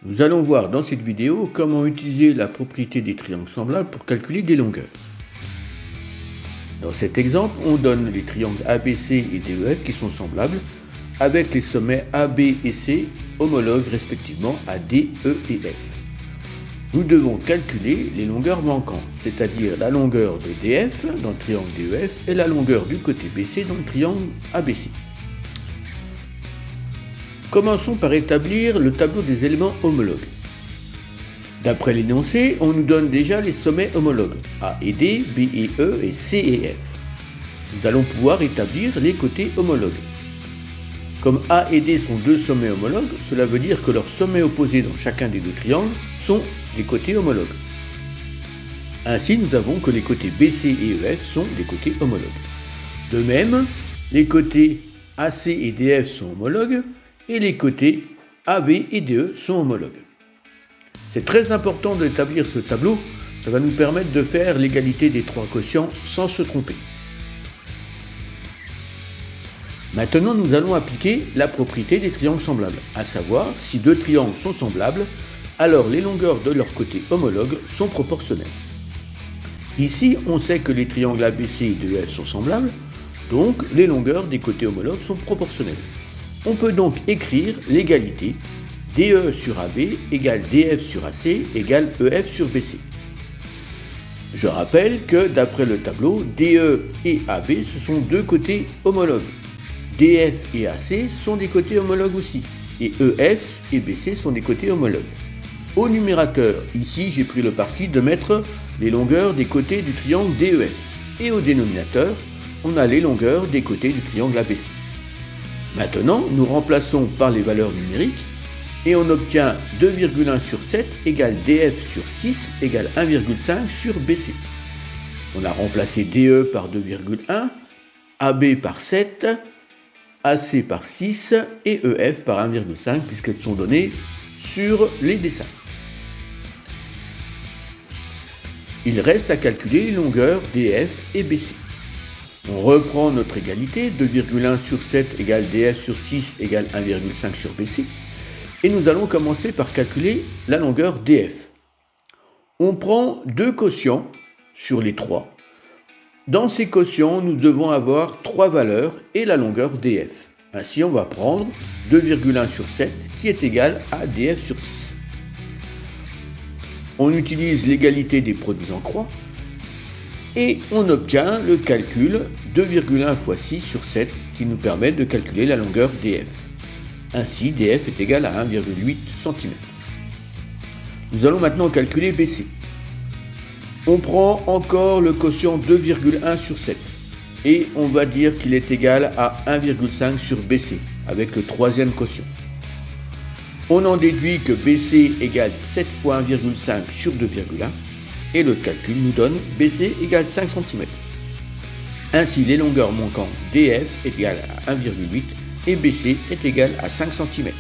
Nous allons voir dans cette vidéo comment utiliser la propriété des triangles semblables pour calculer des longueurs. Dans cet exemple, on donne les triangles ABC et DEF qui sont semblables avec les sommets AB et C homologues respectivement à D, E et F. Nous devons calculer les longueurs manquantes, c'est-à-dire la longueur de DF dans le triangle DEF et la longueur du côté BC dans le triangle ABC. Commençons par établir le tableau des éléments homologues. D'après l'énoncé, on nous donne déjà les sommets homologues, A et D, B et E et C et F. Nous allons pouvoir établir les côtés homologues. Comme A et D sont deux sommets homologues, cela veut dire que leurs sommets opposés dans chacun des deux triangles sont des côtés homologues. Ainsi, nous avons que les côtés BC et EF sont des côtés homologues. De même, les côtés AC et DF sont homologues, et les côtés AB et DE sont homologues. C'est très important d'établir ce tableau, ça va nous permettre de faire l'égalité des trois quotients sans se tromper. Maintenant, nous allons appliquer la propriété des triangles semblables, à savoir, si deux triangles sont semblables, alors les longueurs de leurs côtés homologues sont proportionnelles. Ici, on sait que les triangles ABC et DEF sont semblables, donc les longueurs des côtés homologues sont proportionnelles. On peut donc écrire l'égalité DE sur AB égale DF sur AC égale EF sur BC. Je rappelle que d'après le tableau, DE et AB ce sont deux côtés homologues. DF et AC sont des côtés homologues aussi, et EF et BC sont des côtés homologues. Au numérateur, ici j'ai pris le parti de mettre les longueurs des côtés du triangle DEF, et au dénominateur, on a les longueurs des côtés du triangle ABC. Maintenant, nous remplaçons par les valeurs numériques et on obtient 2,1 sur 7 égale DF sur 6 égale 1,5 sur BC. On a remplacé DE par 2,1, AB par 7, AC par 6 et EF par 1,5 puisqu'elles sont données sur les dessins. Il reste à calculer les longueurs DF et BC. On reprend notre égalité, 2,1 sur 7 égale DF sur 6 égale 1,5 sur BC. Et nous allons commencer par calculer la longueur DF. On prend deux quotients sur les trois. Dans ces quotients, nous devons avoir trois valeurs et la longueur DF. Ainsi, on va prendre 2,1 sur 7 qui est égal à DF sur 6. On utilise l'égalité des produits en croix. Et on obtient le calcul 2,1 fois 6 sur 7 qui nous permet de calculer la longueur DF. Ainsi, DF est égal à 1,8 cm. Nous allons maintenant calculer BC. On prend encore le quotient 2,1 sur 7 et on va dire qu'il est égal à 1,5 sur BC avec le troisième quotient. On en déduit que BC égale 7 fois 1,5 sur 2,1 et le calcul nous donne BC égale 5 cm. Ainsi, les longueurs manquantes DF est égale à 1,8 et BC est égal à 5 cm.